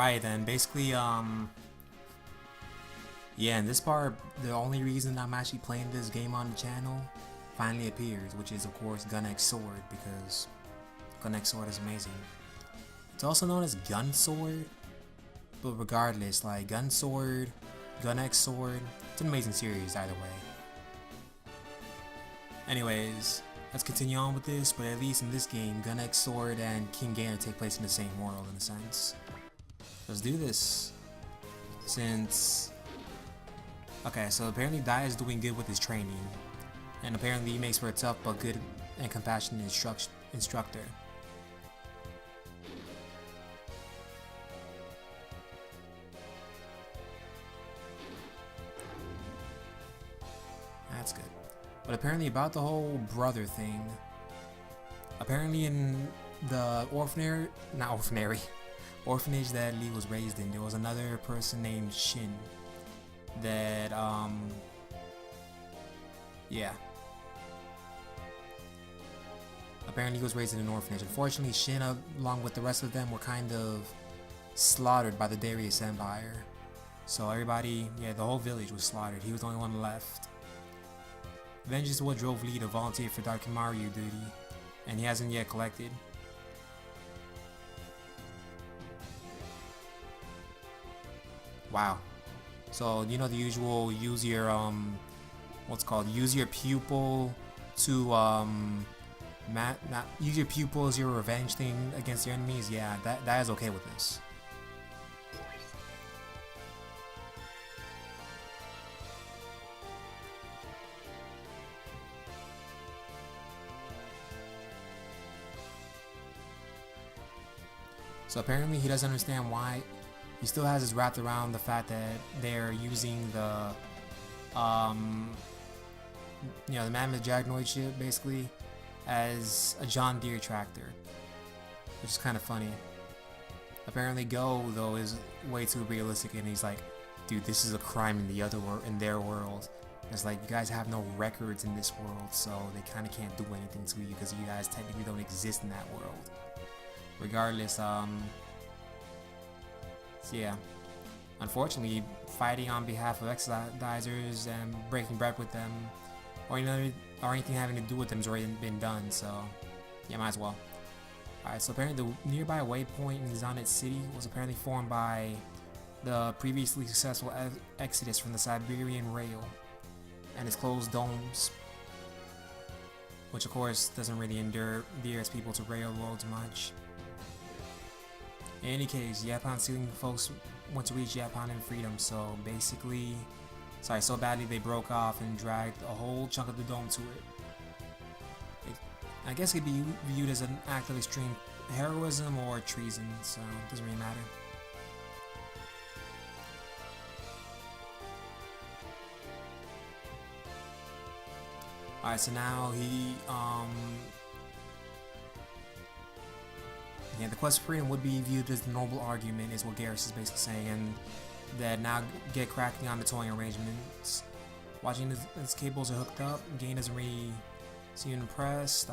Alright then, basically, yeah, in this part, the only reason I'm actually playing this game on the channel finally appears, which is of course Gun X Sword, because Gun X Sword is amazing. It's also known as Gun Sword, but regardless, like Gun Sword, Gun X Sword, it's an amazing series either way. Anyways, let's continue on with this, but at least in this game, Gun X Sword and King Gainer take place in the same world in a sense. Let's do this. Okay, so apparently Dai is doing good with his training, and apparently he makes for a tough but good and compassionate instructor. That's good. But apparently about the whole brother thing, apparently in the orphanage that Lee was raised in, there was another person named Shin that, yeah. Apparently he was raised in an orphanage. Unfortunately, Shin, along with the rest of them, were kind of slaughtered by the Darius Empire. So everybody, yeah, the whole village was slaughtered. He was the only one left. Vengeance is what drove Lee to volunteer for Dakimaru duty, and he hasn't yet collected. Wow. So you know the usual, use your use your pupil to use your pupil as your revenge thing against your enemies. Yeah, that is okay with this. So apparently he doesn't understand why. He still has his wrapped around the fact that they're using the, you know, the Mammoth Jagnoid ship basically as a John Deere tractor, which is kind of funny. Apparently Go though is way too realistic, and he's like, dude, this is a crime in their world. It's like, you guys have no records in this world, so they kind of can't do anything to you because you guys technically don't exist in that world. Regardless, so yeah, unfortunately, fighting on behalf of exodizers and breaking bread with them, or anything having to do with them has already been done. So yeah, might as well. Alright, so apparently the nearby waypoint in Zanet City was apparently formed by the previously successful exodus from the Siberian Rail and its closed domes, which of course doesn't really endear its people to railroads much. In any case, Japan-seeking folks want to reach Japan in freedom, so basically, so badly they broke off and dragged a whole chunk of the dome to it. I guess it could be viewed as an act of extreme heroism or treason, so it doesn't really matter. Alright, so now he, yeah, the quest for freedom would be viewed as the noble argument, is what Garrus is basically saying, and that now get cracking on the towing arrangements. Watching his cables are hooked up, Gain doesn't really seem impressed.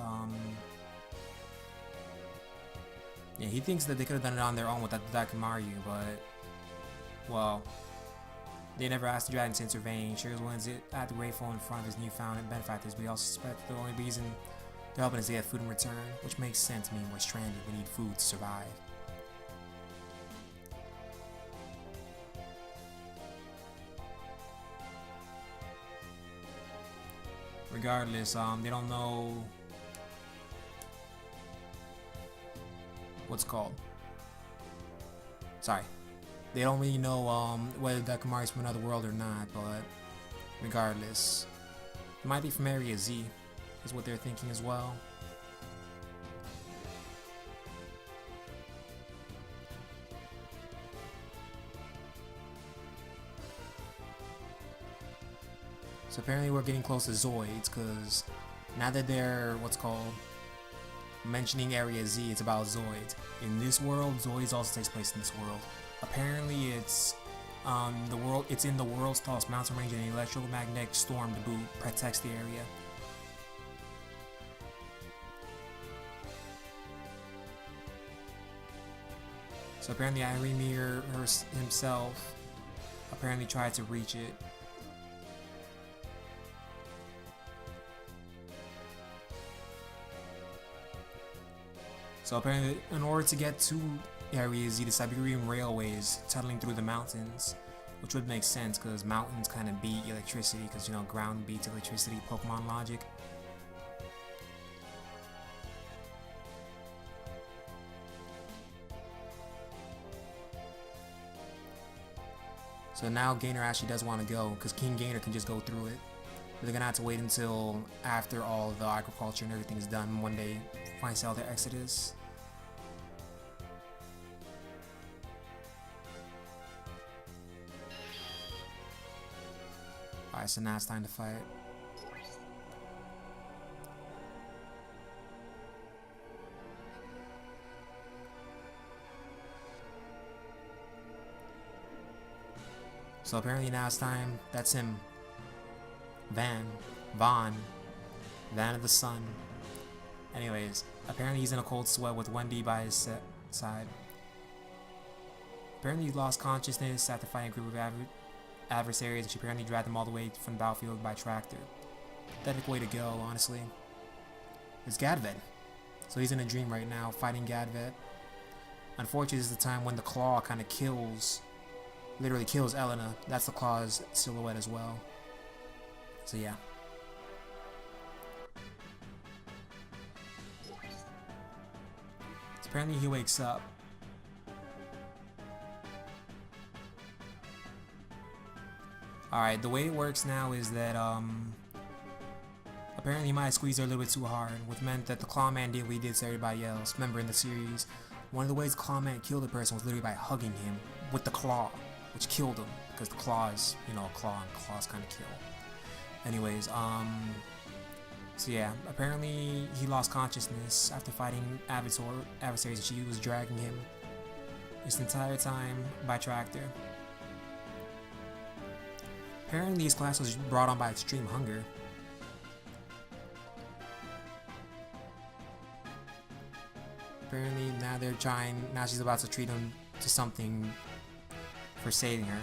Yeah, he thinks that they could have done it on their own without the Dakimaru, but, well, they never asked the dragon to intervene. Sure wins it at the grateful in front of his newfound benefactors, but we also suspect the only reason they're helping us to get food in return, which makes sense. I mean, we're stranded, we need food to survive. Regardless, they don't know what's called. Sorry, they don't really know whether Dakimaru is from another world or not. But regardless, it might be from Area Z. Is what they're thinking as well. So apparently we're getting close to Zoids, because now that they're mentioning Area Z, it's about Zoids. In this world, Zoids also takes place in this world. Apparently it's it's in the world's tallest mountain range, and an electromagnetic storm to boot protects the area. So apparently Irimir himself apparently tried to reach it. So apparently, in order to get to areas, the Siberian railways tunneling through the mountains, which would make sense because mountains kind of beat electricity, because you know ground beats electricity, Pokemon logic. So now Gainer actually does want to go, because King Gainer can just go through it. But they're gonna have to wait until after all the agriculture and everything is done when they finally sell their Exodus. Alright, so now it's time to fight. So apparently now it's time. That's him. Van of the Sun. Anyways, apparently he's in a cold sweat with Wendy by his side. Apparently he lost consciousness after fighting a group of adversaries, and she apparently dragged them all the way from the battlefield by tractor. Pathetic way to go, honestly. It's Gadvet. So he's in a dream right now, fighting Gadvet. Unfortunately, this is the time when the claw kind of literally kills Elena. That's the claw's silhouette as well. So yeah. So apparently he wakes up. Alright, the way it works now is that apparently he might have squeezed her a little bit too hard, which meant that the Clawman did what he did to everybody else. Remember in the series, one of the ways Clawman killed a person was literally by hugging him with the claw, which killed him, because the claw is, you know, a claw, and claws kind of kill. Anyways, so yeah, apparently he lost consciousness after fighting adversaries, and she was dragging him this entire time by tractor. Apparently his class was brought on by extreme hunger. Apparently now she's about to treat him to something for saving her.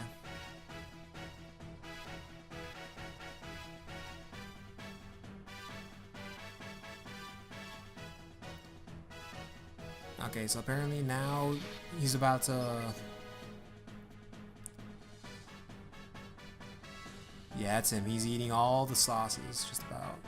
Okay, so apparently now he's about to... Yeah, that's him. He's eating all the sauces, just about.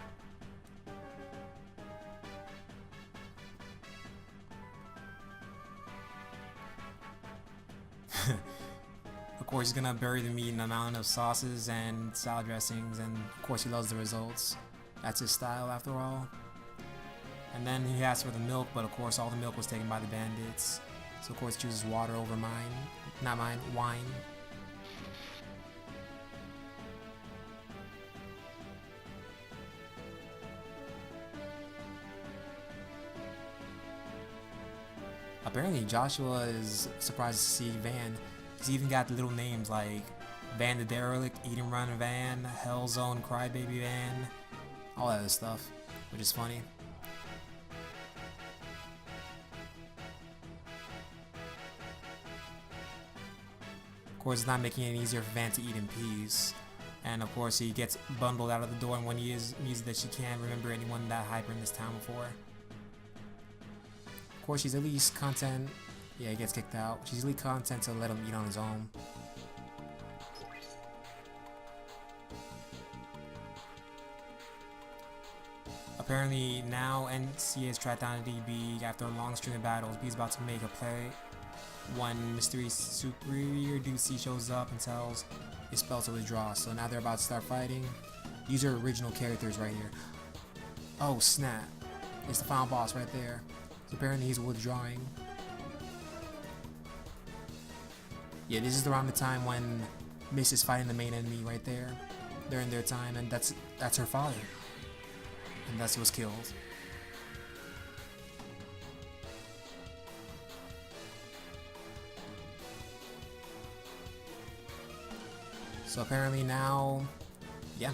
Of course, he's gonna bury the meat in a mountain of sauces and salad dressings, and of course he loves the results. That's his style, after all. And then he asked for the milk, but of course all the milk was taken by the bandits. So of course he chooses water over wine. Apparently Joshua is surprised to see Van. He's even got the little names like Van the Derelict, Eat and Run Van, Hell Zone Crybaby Van, all that other stuff, which is funny. Of course, it's not making it easier for Van to eat in peace. And of course, he gets bundled out of the door, and when he is music that she can't remember anyone that hyper in this town before. Of course, she's at least content. Yeah, he gets kicked out. She's at least content to let him eat on his own. Apparently, now NC has tracked down DB after a long string of battles. B's about to make a play. One mystery superior Ducey shows up and tells his spell to withdraw. So now they're about to start fighting. These are original characters right here. Oh snap! It's the final boss right there. So apparently he's withdrawing. Yeah, this is around the time when Miss is fighting the main enemy right there. They're in their time, and that's her father. And thus he was killed. So apparently now, yeah.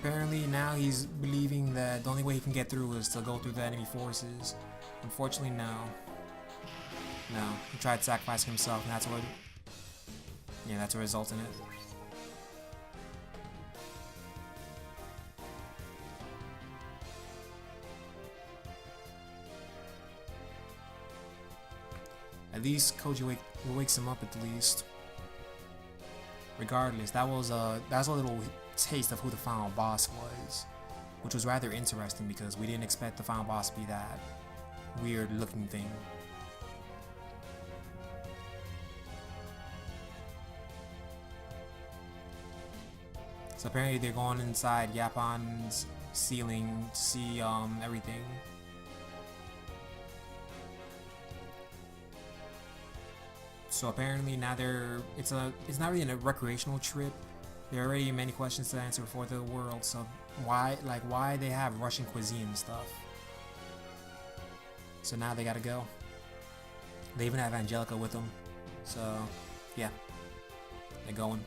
Apparently now he's believing that the only way he can get through is to go through the enemy forces. Unfortunately, no. No, he tried sacrificing himself, and that's what... Yeah, that's what resulted in it. At least Koji wakes him up at least. Regardless, that was a little taste of who the final boss was, which was rather interesting because we didn't expect the final boss to be that weird looking thing. So apparently they're going inside Yapon's ceiling to see everything. So apparently now it's not really a recreational trip. There are already many questions to answer for the world. So why they have Russian cuisine and stuff? So now they gotta go. They even have Angelica with them. So yeah, they're going.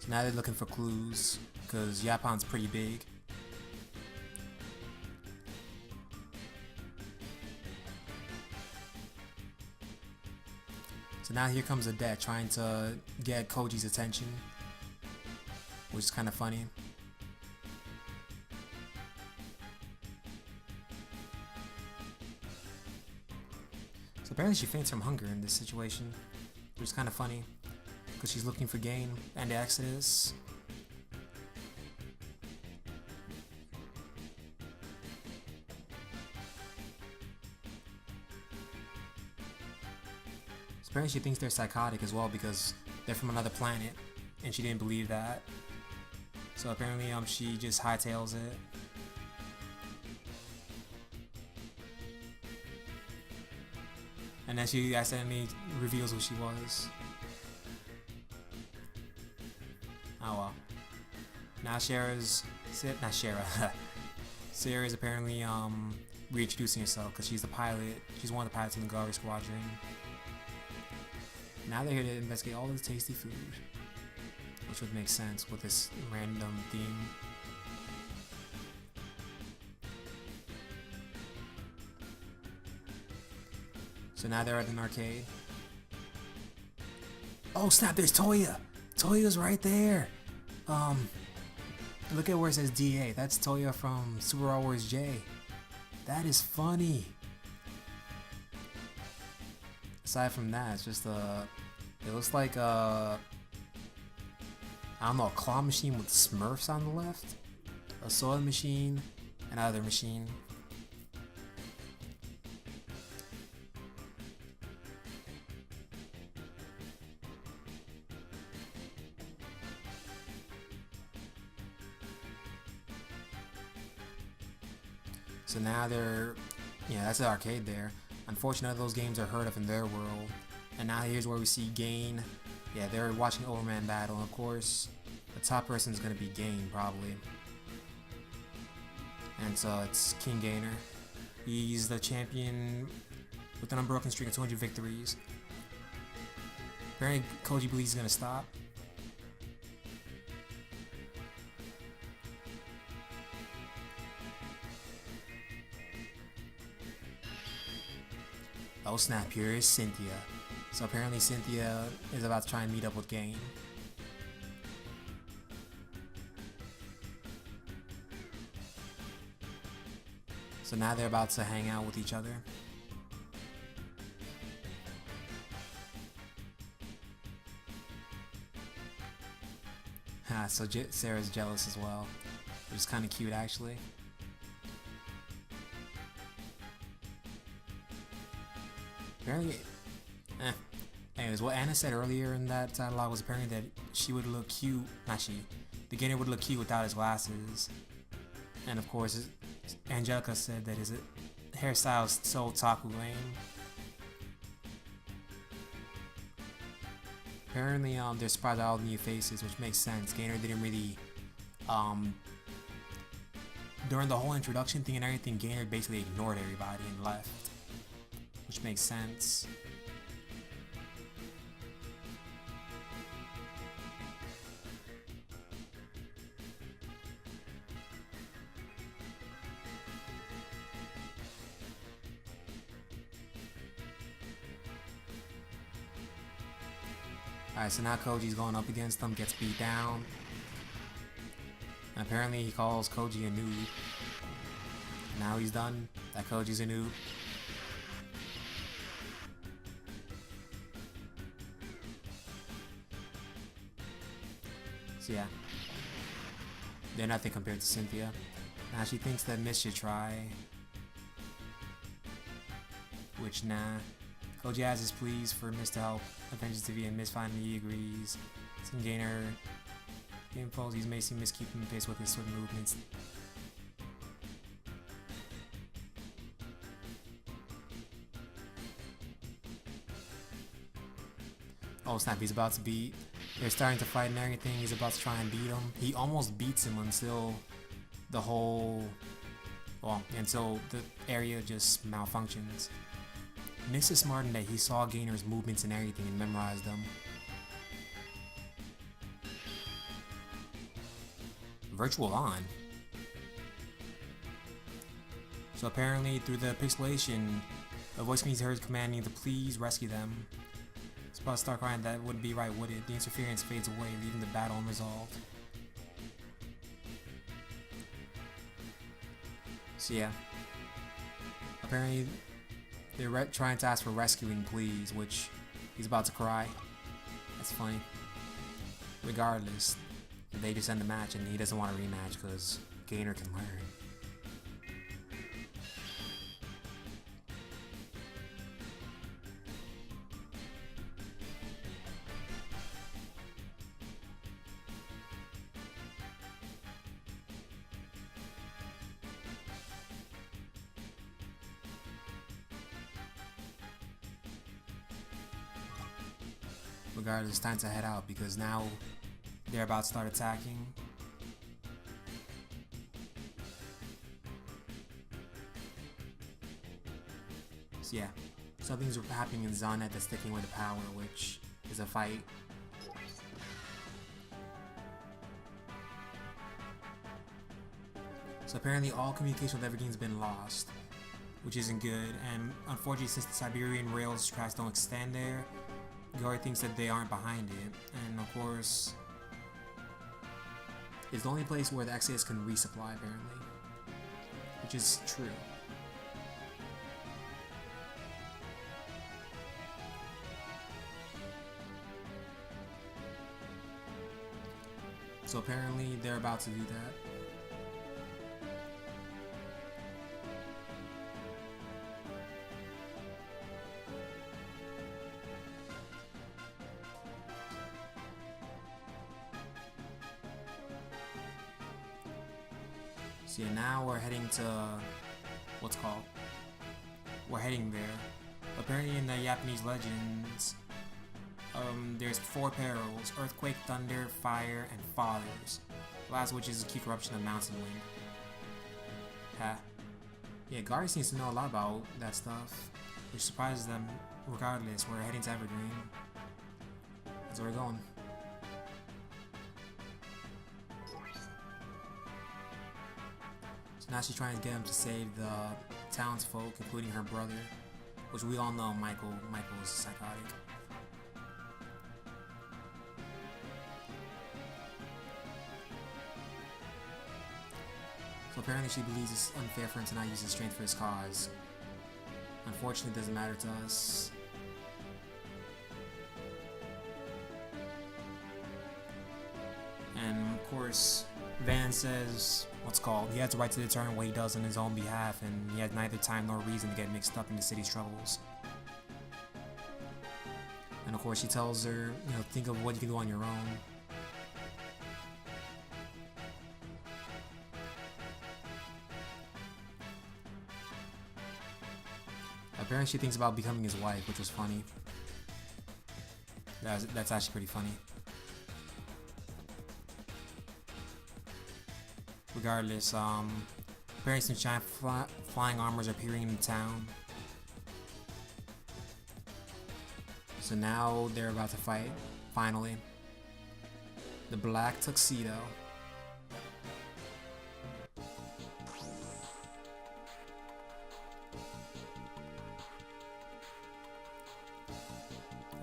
So now they're looking for clues because Yapon's pretty big. So now here comes Adet trying to get Koji's attention, which is kind of funny. So apparently she faints from hunger in this situation, which is kind of funny, because she's looking for Gain and the Exodus. Apparently she thinks they're psychotic as well because they're from another planet, and she didn't believe that. So apparently she just hightails it. And then she accidentally reveals who she was. Oh well. Now Sarah's apparently reintroducing herself because she's the pilot. She's one of the pilots in the Gari Squadron. Now they're here to investigate all of the tasty food, which would make sense with this random theme. So now they're at an arcade. Oh snap, there's Toya! Toya's right there! Look at where it says DA. That's Toya from Super Star Wars J. That is funny! Aside from that, it's just it looks like I don't know, a claw machine with Smurfs on the left, a soda machine, another machine. So now that's the arcade there. Unfortunately, those games are heard of in their world. And now here's where we see Gain. Yeah, they're watching Overman battle. And of course, the top person is going to be Gain, probably. And so it's King Gainer. He's the champion with an unbroken streak of 200 victories. Apparently, Koji believes he's going to stop. Oh snap, here is Cynthia. So apparently Cynthia is about to try and meet up with Gain. So now they're about to hang out with each other. So Sarah's jealous as well, which is kind of cute actually. Apparently, anyways, what Anna said earlier in that dialogue was apparently that she would look cute, the Gainer would look cute without his glasses. And of course, Angelica said that his hairstyle is so otaku lame. Apparently, they're surprised at all the new faces, which makes sense. Gainer didn't really, during the whole introduction thing and everything, Gainer basically ignored everybody and left. Which makes sense. Alright, so now Koji's going up against them, gets beat down. And apparently he calls Koji a noob. Now he's done. That Koji's a noob. So yeah. They're nothing compared to Cynthia. Now she thinks that Miss should try. Which, nah. Koji has his pleas for Miss to help Avengers TV, and Miss finally agrees. It's can gain her info. He's may see Miss keeping pace with his swift movements. Oh snap, he's about to beat. They're starting to fight and everything. He's about to try and beat him. He almost beats him until the whole... well, until the area just malfunctions. Miss is smart in that he saw Gainer's movements and everything and memorized them. Virtual on. So apparently through the pixelation, a voice can be heard commanding to please rescue them. It's about to start crying. That wouldn't be right, would it? The interference fades away, leaving the battle unresolved. So yeah. Apparently they're trying to ask for rescuing please, which he's about to cry. That's funny. Regardless, they just end the match and he doesn't want a rematch because Gainer can learn. Regardless, it's time to head out because now they're about to start attacking. So yeah, something's happening in Zonet that's taking away the power, which is a fight. So apparently all communication with Evergreen's been lost, which isn't good, and unfortunately since the Siberian Rails tracks don't extend there, Gary thinks that they aren't behind it, and of course, it's the only place where the XAS can resupply apparently, which is true. So apparently they're about to do that. So yeah, now we're heading to what's called. We're heading there. Apparently in the Japanese legends, there's 4 perils: earthquake, thunder, fire, and fathers. The last which is a key corruption of mountain wind. Ha. Yeah, Gary seems to know a lot about that stuff, which surprises them. Regardless, we're heading to Evergreen. That's where we're going. Now she's trying to get him to save the townsfolk, including her brother, which we all know Michael is psychotic. So apparently she believes it's unfair for him to not use his strength for his cause. Unfortunately, it doesn't matter to us. And of course, Van says, he has the right to determine what he does on his own behalf, and he has neither time nor reason to get mixed up in the city's troubles. And of course she tells her, think of what you can do on your own. Apparently she thinks about becoming his wife, which was funny. That's actually pretty funny. Regardless, apparently some giant flying armors are appearing in the town. So now they're about to fight, finally. The Black Tuxedo.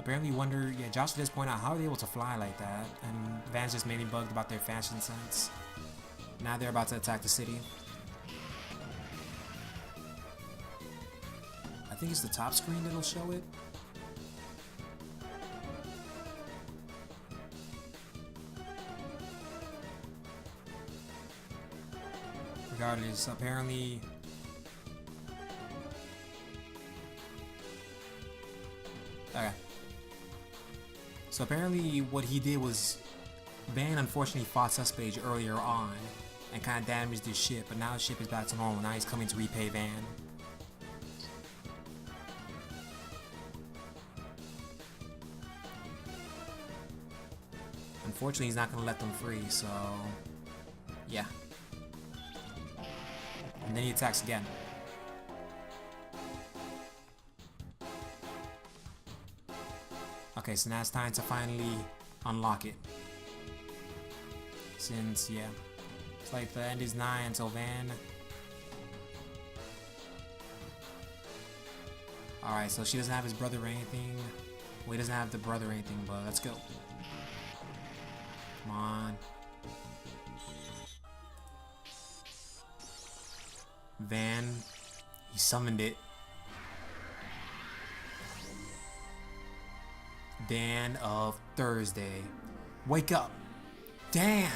apparently wonder, yeah, Joshua just point out how are they able to fly like that, and Van's just mainly bugged about their fashion sense. Now they're about to attack the city. I think it's the top screen that'll show it. Regardless, apparently... Okay. So apparently what he did was, Van unfortunately fought Suspage earlier on and kind of damaged his ship, but now his ship is back to normal. Now he's coming to repay Van. Unfortunately, he's not going to let them free, so yeah. And then he attacks again. Okay, so now it's time to finally unlock it. Since, yeah, it's like the end is nigh until Van. Alright, so she doesn't have his brother or anything. Well, he doesn't have the brother or anything, but let's go. Come on. Van, he summoned it. Dan of Thursday. Wake up! Dan!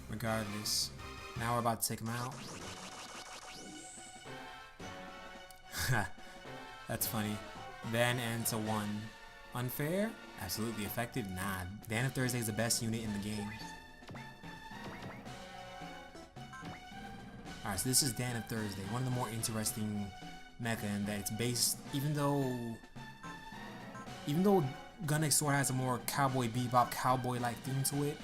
Regardless, now we're about to take him out. That's funny. Van ends a 1. Unfair? Absolutely effective? Nah, Dan of Thursday is the best unit in the game. Alright, so this is Dan of Thursday. One of the more interesting mecha in that it's based, even though Gunnex Sword has a more Cowboy Bebop, cowboy-like theme to it,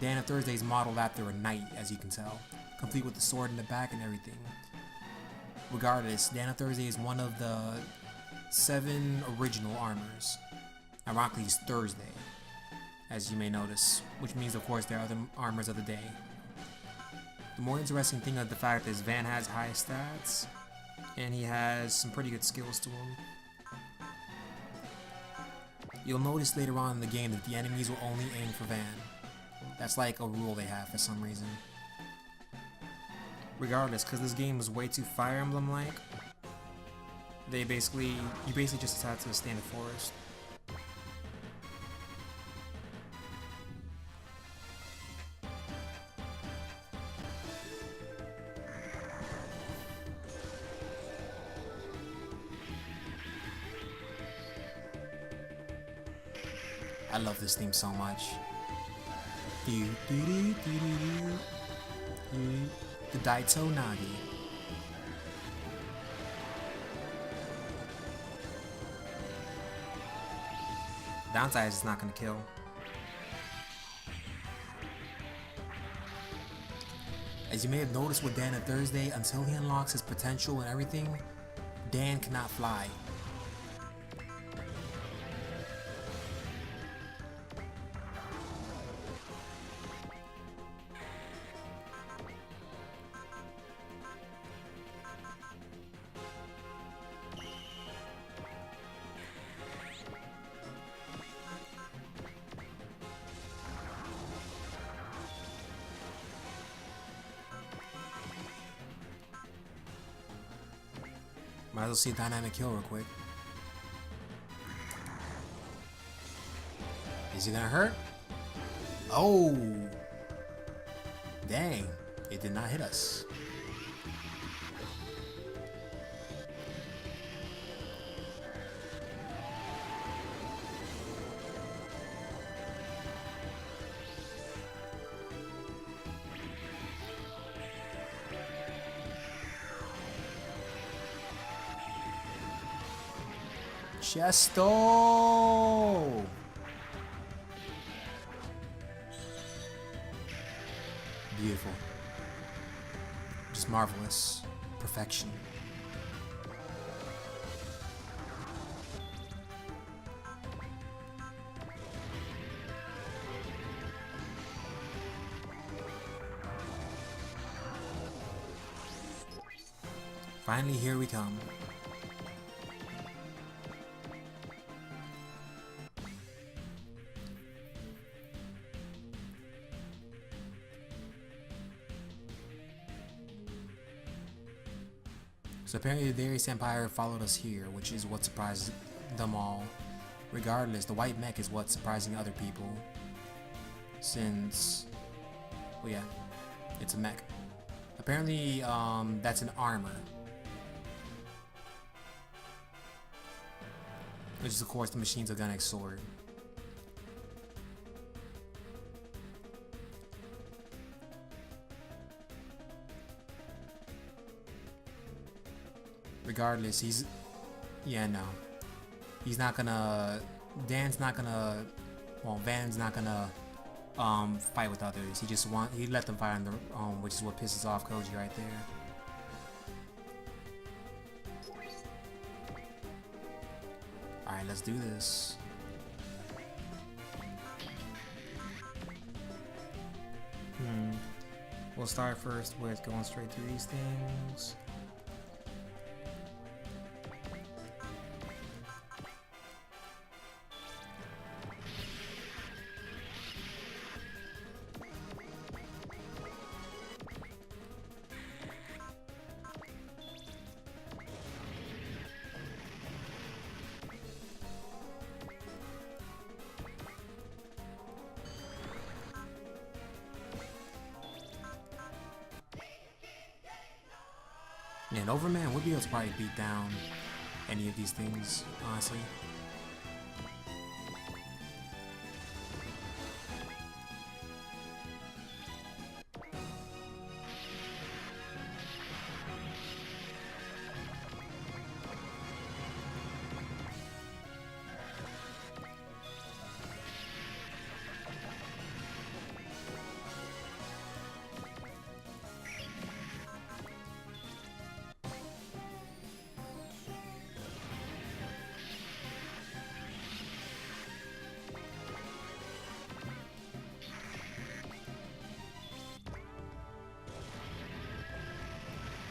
Dan of Thursday is modeled after a knight, as you can tell, complete with the sword in the back and everything. Regardless, Dan of Thursday is one of the 7 original armors. Ironically, it's Thursday, as you may notice, which means, of course, there are other armors of the day. The more interesting thing of the fact is Van has high stats, and he has some pretty good skills to him. You'll notice later on in the game that the enemies will only aim for Van. That's like a rule they have for some reason. Regardless, because this game is way too Fire Emblem-like, you basically just attack to a standard forest. I love this theme so much. The Daito Nagi. Downside is it's not gonna kill. As you may have noticed with Dan of Thursday, until he unlocks his potential and everything, Dan cannot fly. Might as well see a dynamic kill real quick. Is he gonna hurt? Oh! Dang, it did not hit us. Chesto! Beautiful. Just marvelous. Perfection. Finally, here we come. So apparently the Darius Empire followed us here, which is what surprised them all. Regardless, the white mech is what's surprising other people. Since, well yeah, it's a mech. Apparently, that's an armor. Which is of course the Machines of Gunnex sword. Regardless, he's... yeah, no. He's not gonna... Dan's not gonna... well, Van's not gonna fight with others. He let them fight on their own, which is what pisses off Koji right there. Alright, let's do this. We'll start first with going straight through these things. Yeah, an Overman would be able to probably beat down any of these things, honestly.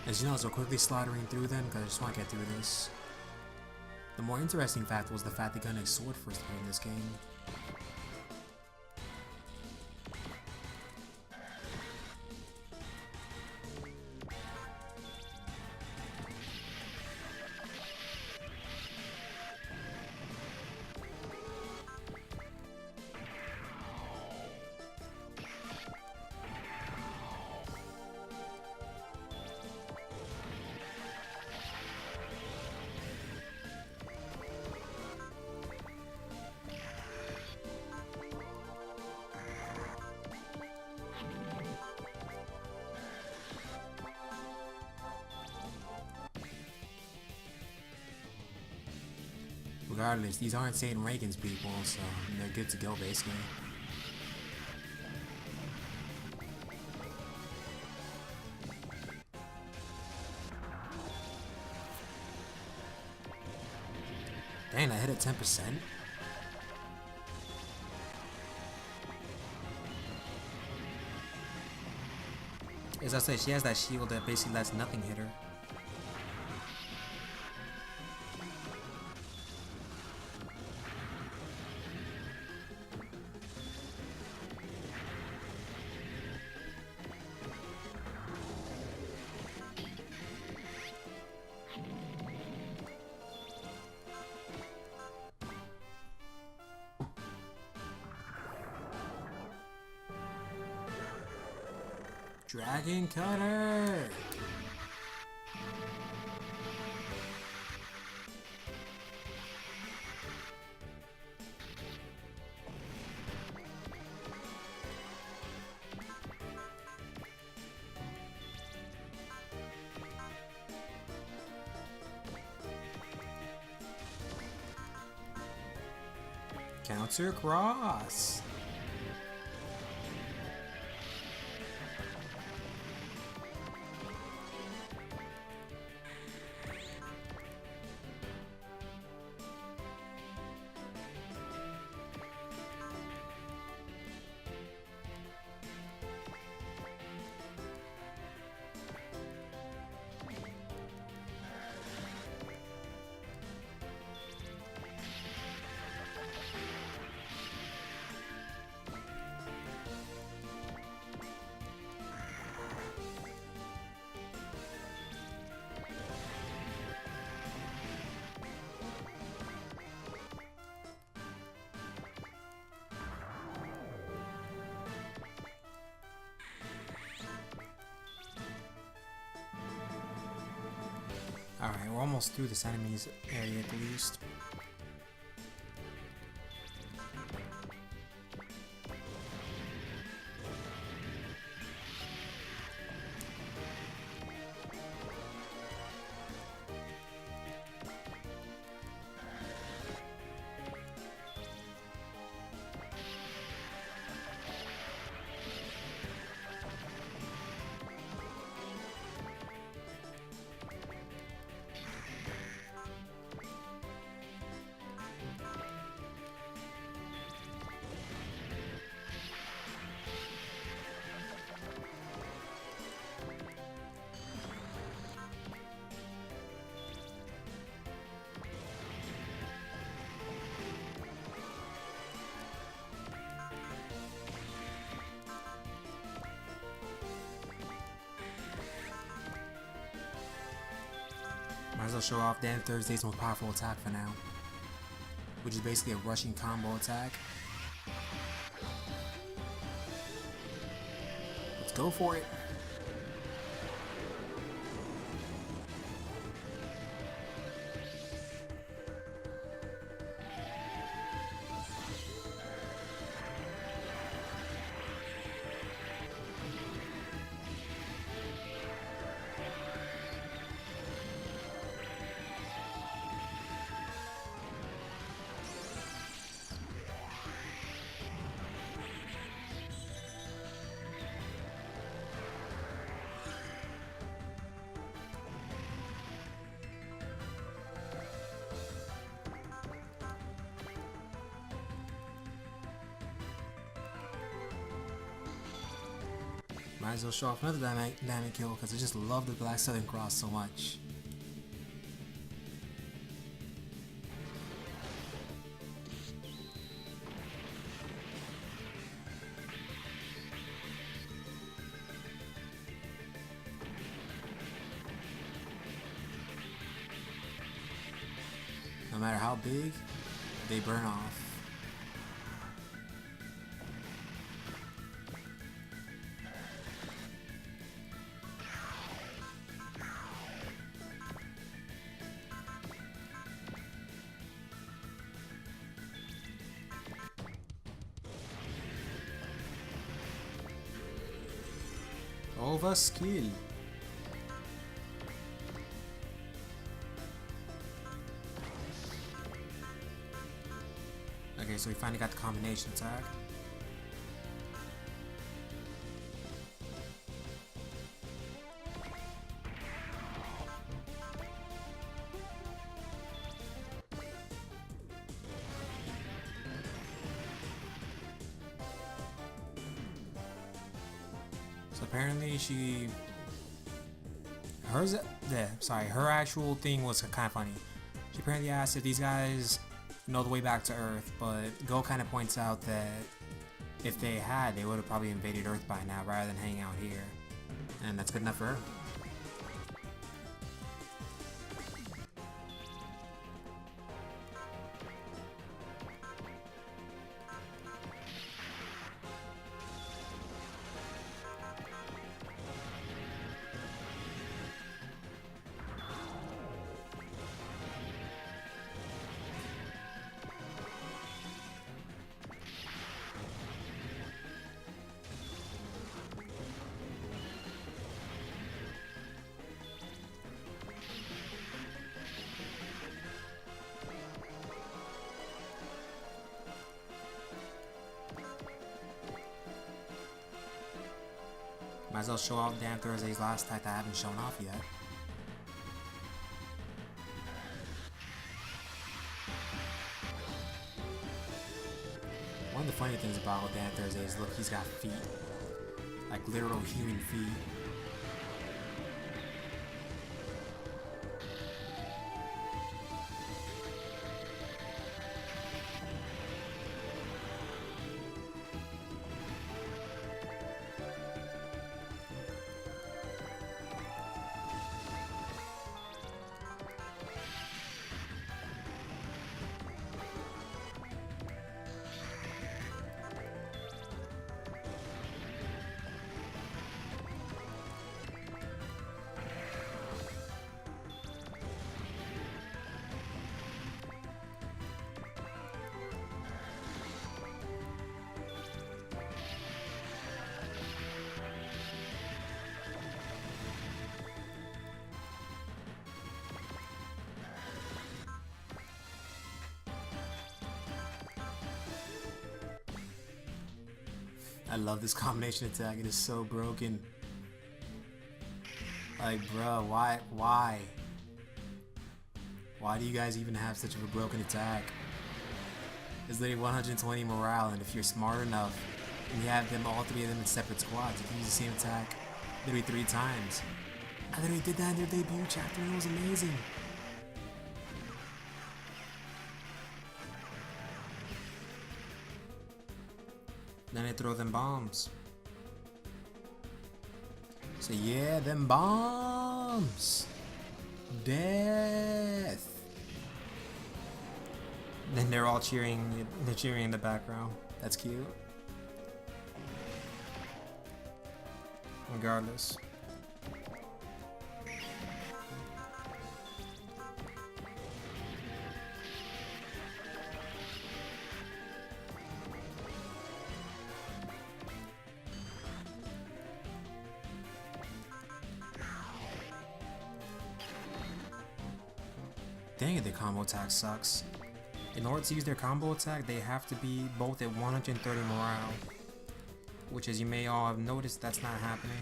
As you know, so quickly slaughtering through them because I just want to get through this. The more interesting fact was the fact that Gunnex sword first appeared in this game. Regardless, these aren't Satan Reagan's people, so they're good to go basically. Dang, I hit it 10%. As I say, she has that shield that basically lets nothing hit her. Dragon Cutter! Counter cross! Alright, we're almost through this enemy's area at least. Might as well show off Dan Thursday's most powerful attack for now, which is basically a rushing combo attack. Let's go for it. Might as well show off another diamond kill because I just love the Black Southern Cross so much. No matter how big, they burn off. Overskill. Okay, so we finally got the combination attack. So apparently her actual thing was kind of funny. She apparently asked if these guys know the way back to Earth, but Go kind of points out that if they had, they would have probably invaded Earth by now rather than hanging out here. And that's good enough for her. Might as well show off Dan Thursday's last attack that I haven't shown off yet. One of the funny things about Dan Thursday is, look, he's got feet. Like literal human feet. I love this combination attack. It is so broken. Like, bro, why? Why do you guys even have such of a broken attack? It's literally 120 morale, and if you're smart enough, and you have them all three of them in separate squads, you can use the same attack literally 3 times. I literally did that in their debut chapter, and it was amazing. Then they throw them bombs. So yeah, them bombs. Death. Then they're all cheering. They're cheering in the background. That's cute. Regardless. Dang it, their combo attack sucks. In order to use their combo attack, they have to be both at 130 morale. Which, as you may all have noticed, that's not happening.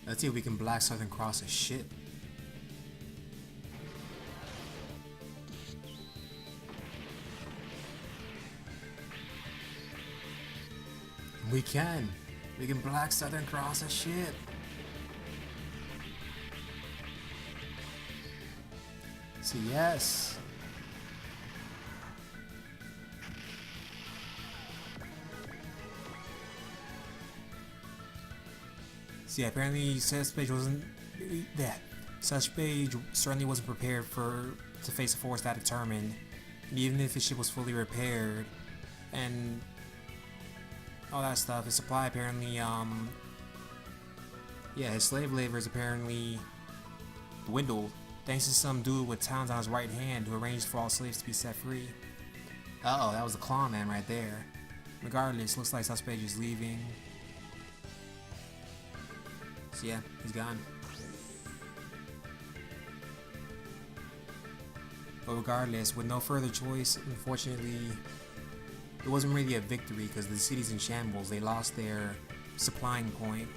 Let's see if we can Black Southern Cross a ship. We can. We can Black Southern Cross a ship. So yes. See, apparently Suspage wasn't that. Suspage certainly wasn't prepared to face a force that determined. And even if his ship was fully repaired and all that stuff, his supply apparently, yeah, his slave labor is apparently dwindled thanks to some dude with talons on his right hand who arranged for all slaves to be set free. Uh-oh, that was the Claw Man right there. Regardless, looks like Suspage is leaving. So yeah, he's gone. But regardless, with no further choice, unfortunately, it wasn't really a victory because the city's in shambles. They lost their supplying point.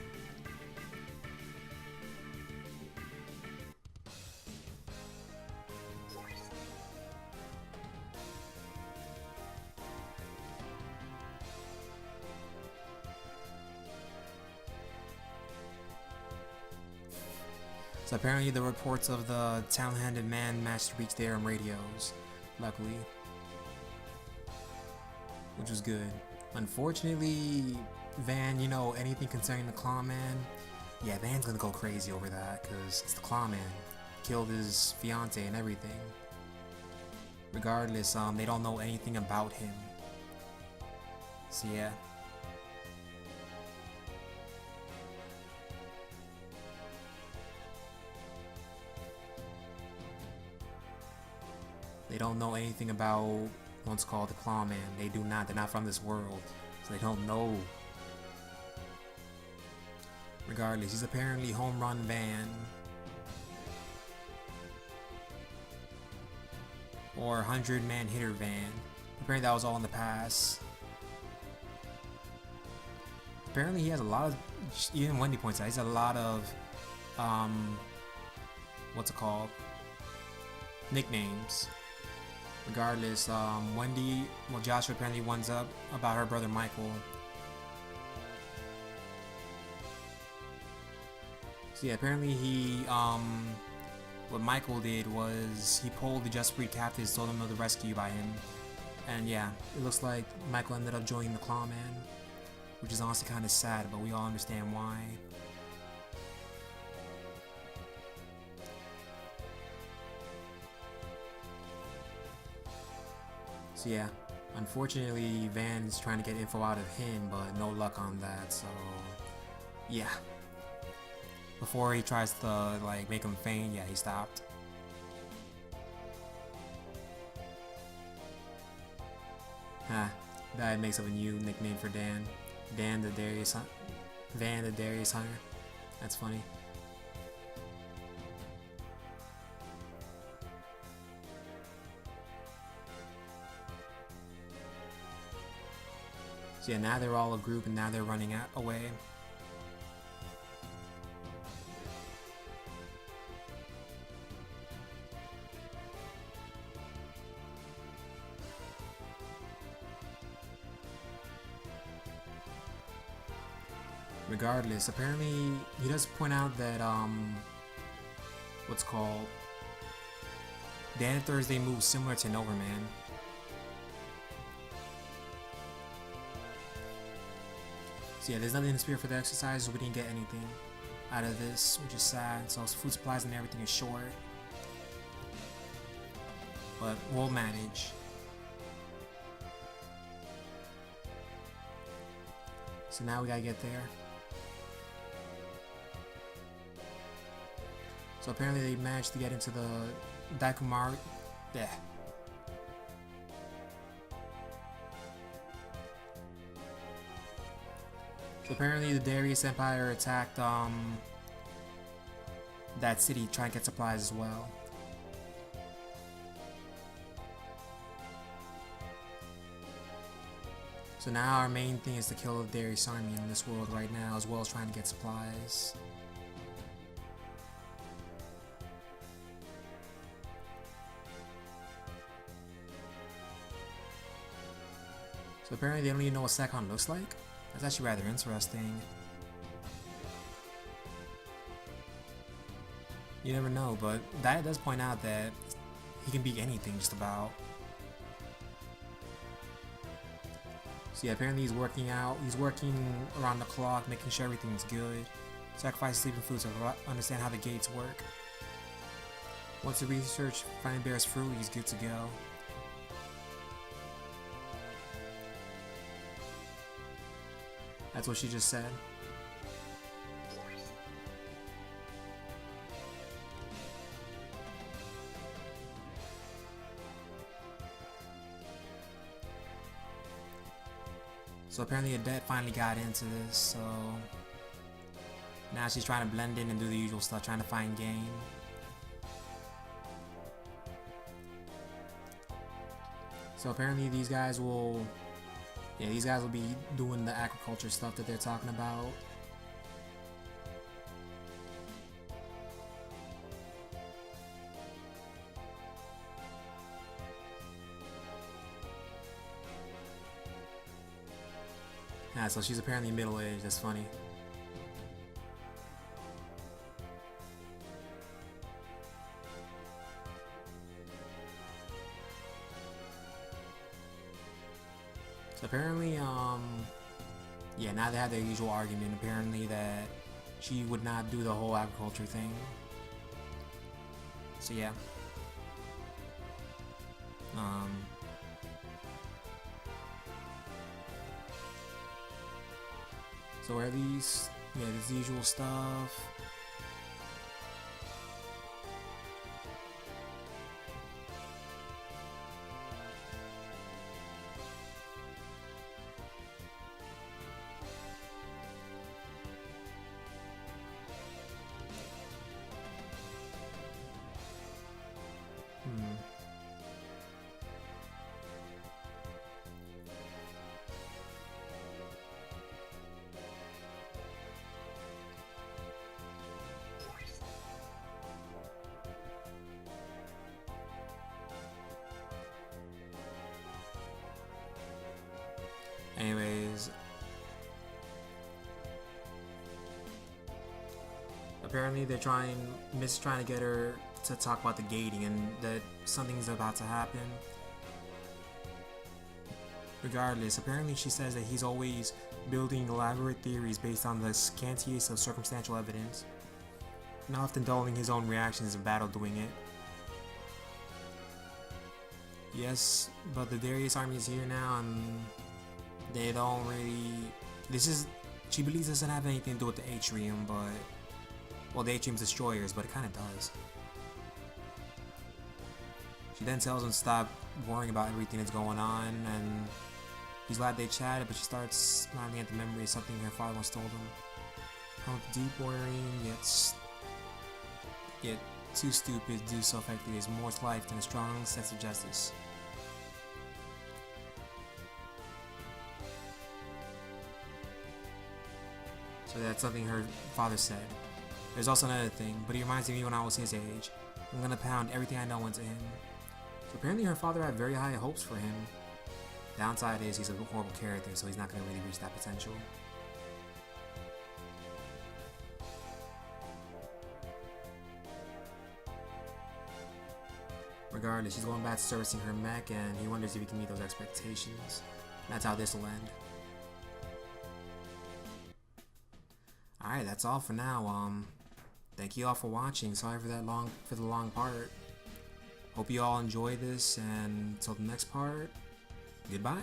So apparently the reports of the Talon-Handed Man managed to reach their radios, luckily. Which was good. Unfortunately, Van, you know, anything concerning the Claw Man, yeah, Van's gonna go crazy over that because it's the Claw Man. Killed his fiance and everything. Regardless, they don't know anything about him. So yeah. They don't know anything about what's called the Claw Man. They do not. They're not from this world. So they don't know. Regardless, he's apparently Home Run Van. Or 100-man hitter Van. Apparently that was all in the past. Apparently he has a lot of, even Wendy points out, he's a lot of, what's it called? Nicknames. Regardless, Wendy, well, Joshua apparently ones up about her brother Michael. So yeah, apparently he, what Michael did was he pulled the Just Breed captives, told them of the rescue by him. And yeah, it looks like Michael ended up joining the Claw Man, which is honestly kind of sad, but we all understand why. So yeah, unfortunately Van's trying to get info out of him, but no luck on that, so yeah. Before he tries to like make him faint, yeah, he stopped. Huh. That makes up a new nickname for Dan. Dan the Darius Van the Darius Hunter. That's funny. So yeah, now they're all a group and now they're running away. Regardless, apparently he does point out that what's called Dan and Thursday moves similar to an Overman. So yeah, there's nothing in the spirit for the exercises. We didn't get anything out of this, which is sad. So food supplies and everything is short, but we'll manage. So now we gotta get there. So apparently they managed to get into the Daikumar. Yeah. So apparently the Darius Empire attacked that city trying to get supplies as well. So now our main thing is to kill the Darius army in this world right now, as well as trying to get supplies. So apparently they don't even know what Sekon looks like? That's actually rather interesting. You never know, but that does point out that he can be anything just about. So yeah, apparently he's working around the clock, making sure everything's good. Sacrifice sleeping food to understand how the gates work. Once the research finally bears fruit, he's good to go. That's what she just said. So apparently Adet finally got into this, so now she's trying to blend in and do the usual stuff, trying to find game. So apparently these guys will be doing the agriculture stuff that they're talking about. Yeah, so she's apparently middle-aged, that's funny. So apparently, yeah, now they have their usual argument, apparently that she would not do the whole agriculture thing. So yeah. So at least, yeah, it's the usual stuff. Anyways, apparently Miss is trying to get her to talk about the gating and that something's about to happen. Regardless, apparently she says that he's always building elaborate theories based on the scantiest of circumstantial evidence, and often dulling his own reactions in battle doing it. Yes, but the Darius army is here now and they don't really... She believes this doesn't have anything to do with the Atrium, but... Well, the Atrium's destroyers, but it kinda does. She then tells him to stop worrying about everything that's going on, and He's glad they chatted, but she starts smiling at the memory of something her father once told him. How deep worrying, yet too stupid to do so effectively is more to life than a strong sense of justice. So that's something her father said. There's also another thing, but he reminds me when I was his age. I'm gonna pound everything I know into him. So apparently her father had very high hopes for him. Downside is he's a horrible character, so he's not gonna really reach that potential. Regardless, she's going back to servicing her mech, and he wonders if he can meet those expectations. That's how this will end. Alright, that's all for now. Thank you all for watching. Sorry for the long part. Hope you all enjoy this, and until the next part, goodbye.